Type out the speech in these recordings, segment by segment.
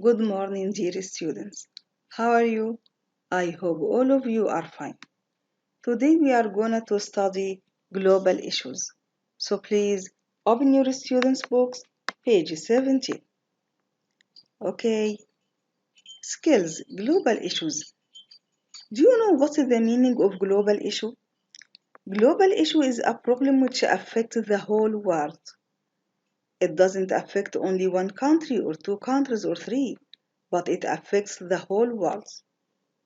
Good morning, dear students. How are you? I hope all of you are fine. Today we are going to study global issues. So please open your students' books, page 17. Okay, skills, global issues. Do you know what is the meaning of global issue? Global issue is a problem which affects the whole world. It doesn't affect only one country or two countries or three, but it affects the whole world.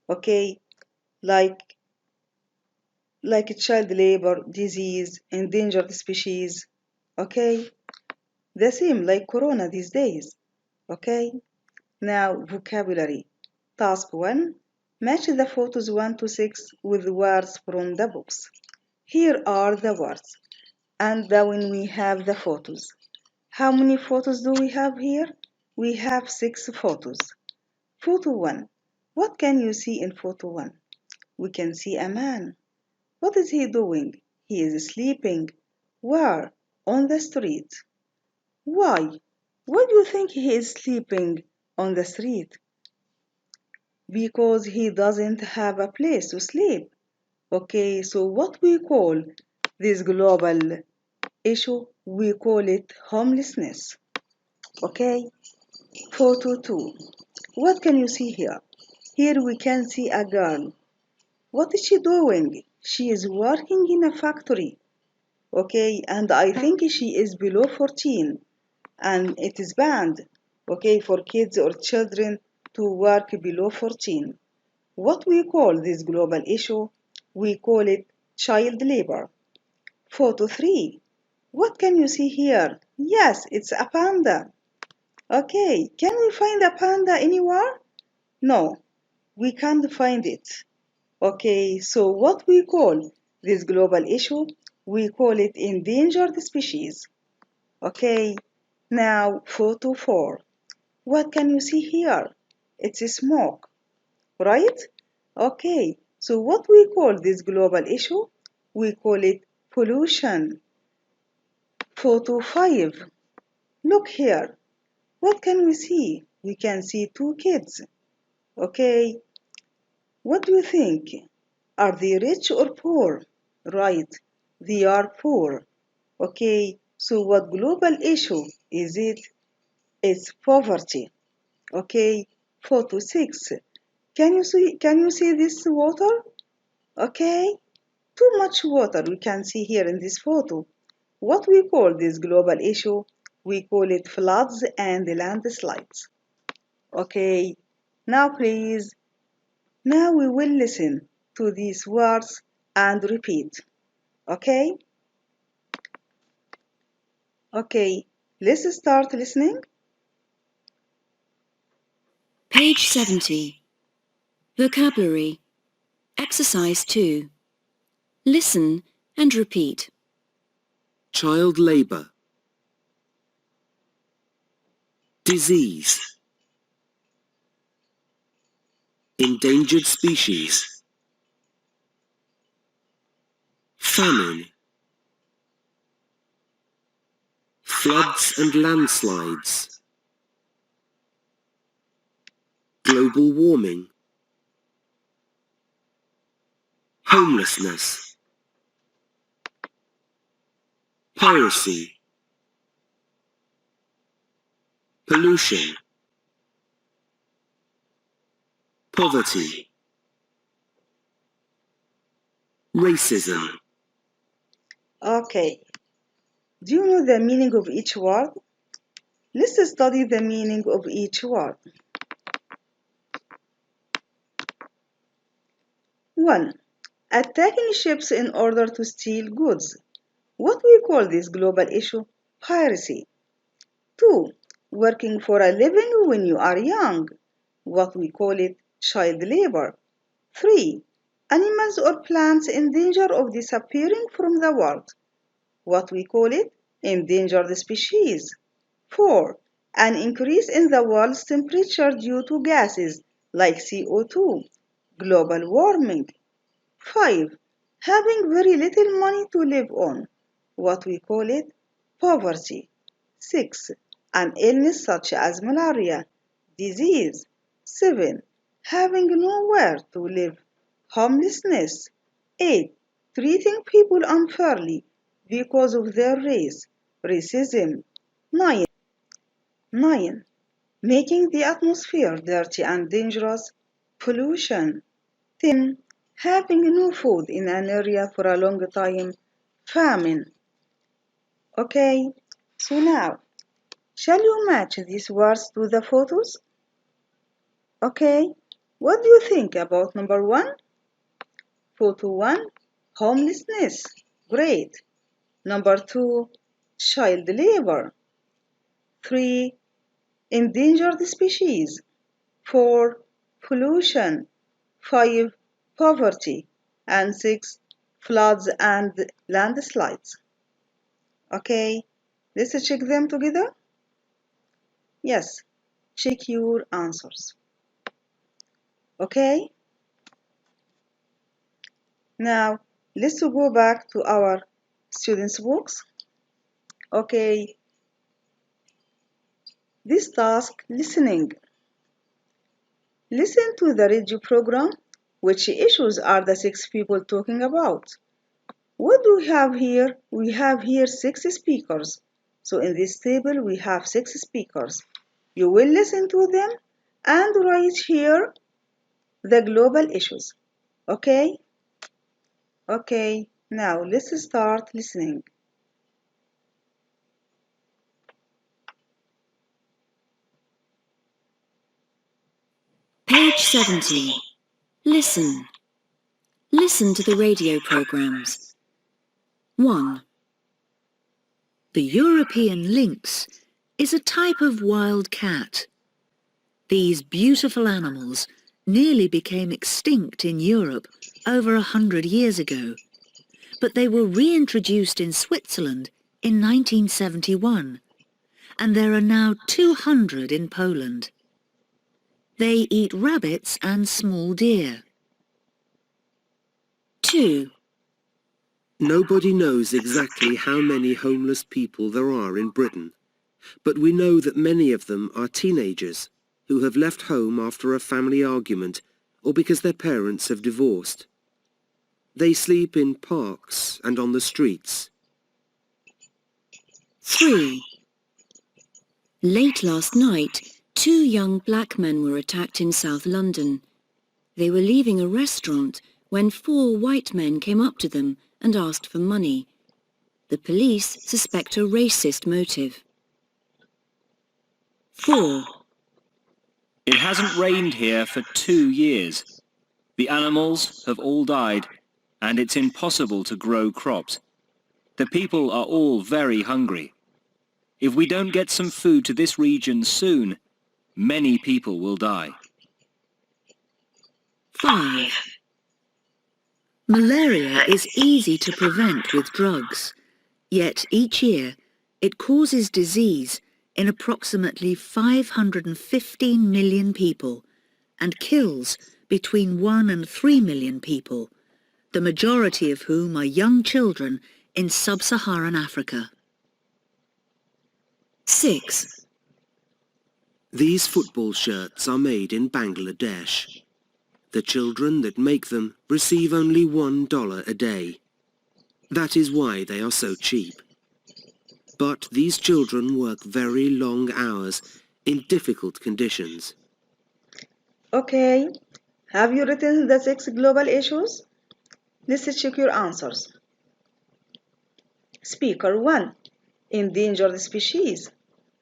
Okay, like child labor, disease, endangered species. Okay, the same like corona these days. Okay, now vocabulary. Task 1. Match the photos 1 to 6 with words from the books. Here are the words, and when we have the photos. How many photos do we have here? We have 6 photos. Photo 1. What can you see in photo 1? We can see a man. What is he doing? He is sleeping. Where? On the street. Why? Why do you think he is sleeping on the street? Because he doesn't have a place to sleep. Okay, so what we call this global issue, we call it homelessness. Okay, photo 2. What can you see here? Here we can see a girl. What is she doing? She is working in a factory. Okay, and I think she is below 14, and it is banned, okay, for kids or children to work below 14. What we call this global issue, we call it child labor. Photo 3. What can you see here? Yes, it's a panda. Okay, can we find a panda anywhere? No, we can't find it. Okay, so what we call this global issue, we call it endangered species. Okay, now photo 4. What can you see here? It's smoke, right? Okay, so what we call this global issue, we call it pollution. Photo 5. Look here. What can we see? We can see 2 kids. Okay, what do you think? Are they rich or poor? Right, they are poor. Okay, so what global issue is it? It's poverty. Okay, photo 6. Can you see this water? Okay, too much water we can see here in this photo. What we call this global issue? We call it floods and landslides. Okay, now please, now we will listen to these words and repeat. Okay? Okay, let's start listening. Page 70. Vocabulary. Exercise 2. Listen and repeat. Child labor. Disease. Endangered species. Famine. Floods and landslides. Global warming. Homelessness. Piracy. Pollution. Poverty. Racism. Okay, do you know the meaning of each word? Let's study the meaning of each word. 1. Attacking ships in order to steal goods. What we call this global issue? Piracy. 2. Working for a living when you are young. What we call it? Child labor. 3. Animals or plants in danger of disappearing from the world. What we call it? Endangered species. 4. An increase in the world's temperature due to gases like CO2. Global warming. 5. Having very little money to live on. What we call it? Poverty. 6. An illness such as malaria, disease. 7. Having nowhere to live, homelessness. 8. Treating people unfairly because of their race, racism. 9. Making the atmosphere dirty and dangerous, pollution. 10. Having no food in an area for a long time, famine. Okay, so now, shall you match these words to the photos? Okay, what do you think about number 1? Photo 1, homelessness. Great. Number 2, child labor. 3, endangered species. 4, pollution. 5, poverty. And 6, floods and landslides. Okay, let's check them together. Yes, check your answers. Okay, now let's go back to our students' books. Okay, this task, listening. Listen to the radio program. Which issues are the 6 people talking about? What do we have here? We have here 6 speakers. So in this table we have 6 speakers. You will listen to them and write here the global issues. Okay? Okay, now let's start listening. Page 70. Listen. Listen to the radio programs. 1. The European lynx is a type of wild cat. These beautiful animals nearly became extinct in Europe over 100 years ago, but they were reintroduced in Switzerland in 1971, and there are now 200 in Poland. They eat rabbits and small deer. 2. Nobody knows exactly how many homeless people there are in Britain, but we know that many of them are teenagers who have left home after a family argument or because their parents have divorced. They sleep in parks and on the streets. 3. Late last night, 2 young black men were attacked in South London. They were leaving a restaurant when 4 white men came up to them and asked for money. The police suspect a racist motive. 4. It hasn't rained here for 2 years. The animals have all died, and it's impossible to grow crops. The people are all very hungry. If we don't get some food to this region soon, many people will die. 5. Malaria is easy to prevent with drugs, yet each year it causes disease in approximately 515 million people and kills between 1 and 3 million people, the majority of whom are young children in sub-Saharan Africa. 6. These football shirts are made in Bangladesh. The children that make them receive only $1 a day. That is why they are so cheap. But these children work very long hours in difficult conditions. Okay, have you written the 6 global issues? Let's check your answers. Speaker 1, endangered species.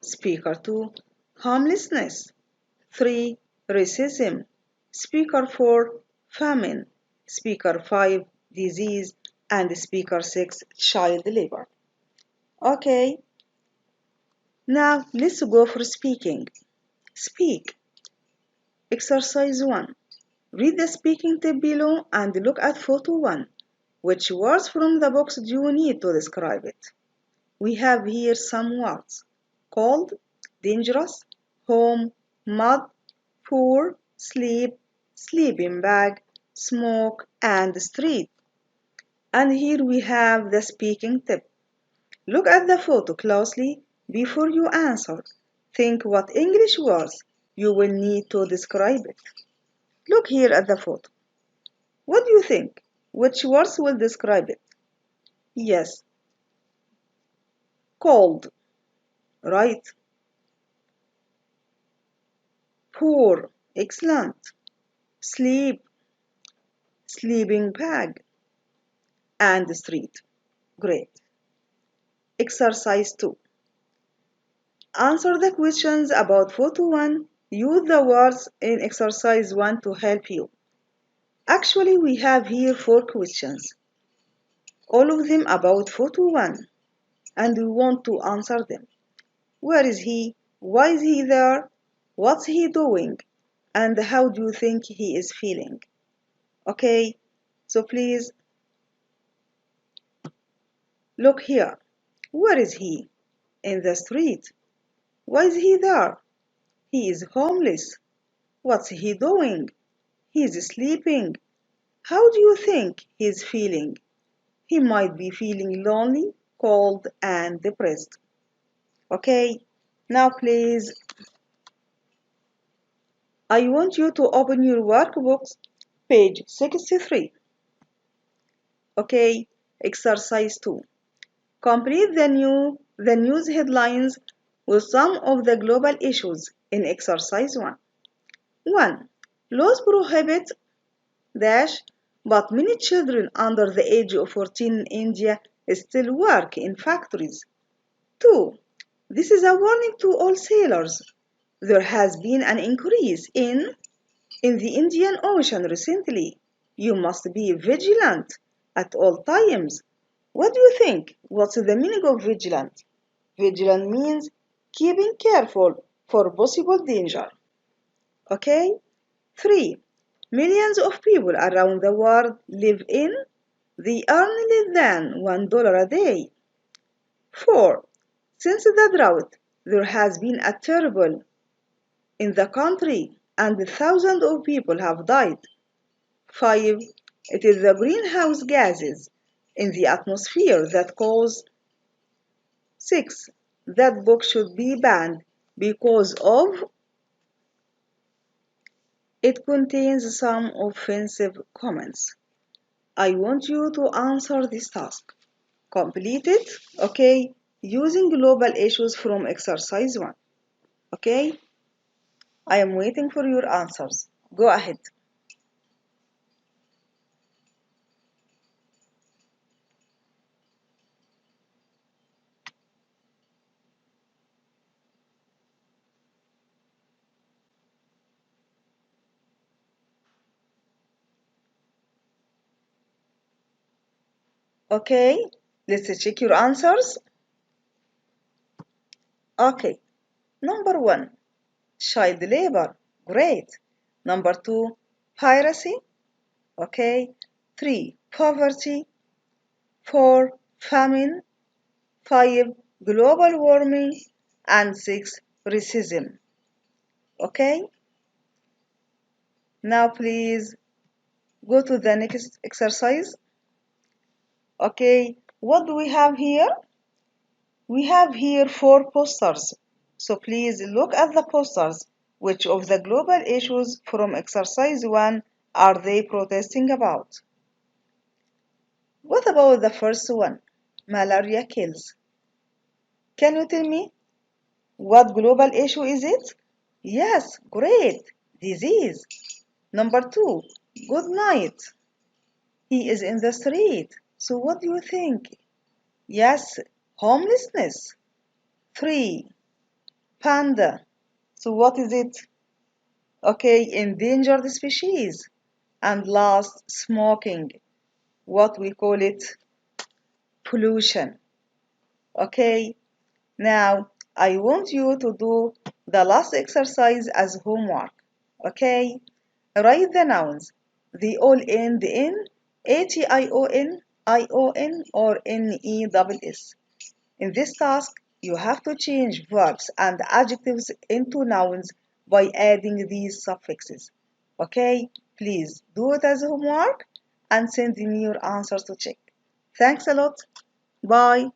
Speaker 2, homelessness. 3, racism. Speaker 4, famine. Speaker 5, disease. And Speaker 6, child labor. Okay, now let's go for speaking. Speak. Exercise 1. Read the speaking tip below and look at photo 1. Which words from the box do you need to describe it? We have here some words: cold, dangerous, home, mud, poor, sleep, sleeping bag, smoke, and street. And here we have the speaking tip. Look at the photo closely before you answer. Think what English words you will need to describe it. Look here at the photo. What do you think? Which words will describe it? Yes, cold, right? Poor, excellent. Sleep, sleeping bag. And street, great. Exercise 2. Answer the questions about photo 1. Use the words in exercise 1 to help you. Actually, we have here 4 questions, all of them about photo 1, and we want to answer them. Where is he? Why is he there? What's he doing? And how do you think he is feeling? Okay, so please look here. Where is he? In the street. Why is he there? He is homeless. What's he doing? He's sleeping. How do you think he's feeling? He might be feeling lonely, cold, and depressed. Okay, now please, I want you to open your workbooks, page 63. Okay, exercise 2. Complete the news headlines with some of the global issues in exercise 1. 1. Laws prohibit dash, but many children under the age of 14 in India still work in factories. 2. This is a warning to all sailors. There has been an increase in the Indian Ocean recently. You must be vigilant at all times. What do you think? What's the meaning of vigilant? Vigilant means keeping careful for possible danger. Okay? 3. Millions of people around the world live in they earn less than $1 a day. 4. Since the drought, there has been a terrible in the country and thousands of people have died. 5. It is the greenhouse gases in the atmosphere that cause 6. That book should be banned because of it contains some offensive comments. I want you to answer this task. Complete it, okay, using global issues from exercise 1. Okay? I am waiting for your answers. Go ahead. Okay, let's check your answers. Okay, number 1, child labor. Great. Number 2, piracy. Okay. 3, poverty. 4, famine. 5, global warming. And 6, racism. Okay. Now please go to the next exercise. Okay, what do we have here? We have here 4 posters. So please look at the posters. Which of the global issues from exercise 1 are they protesting about? What about the first one? Malaria kills. Can you tell me what global issue is it? Yes, great. Disease. Number 2, good night. He is in the street. So what do you think? Yes, homelessness. 3, panda. So what is it? Okay, endangered species. And last, smoking. What we call it? Pollution. Okay, now I want you to do the last exercise as homework. Okay, write the nouns. They all end in ation, ion, or nes. In this task, you have to change verbs and adjectives into nouns by adding these suffixes. Okay, please do it as homework and send me your answers to check. Thanks a lot. Bye.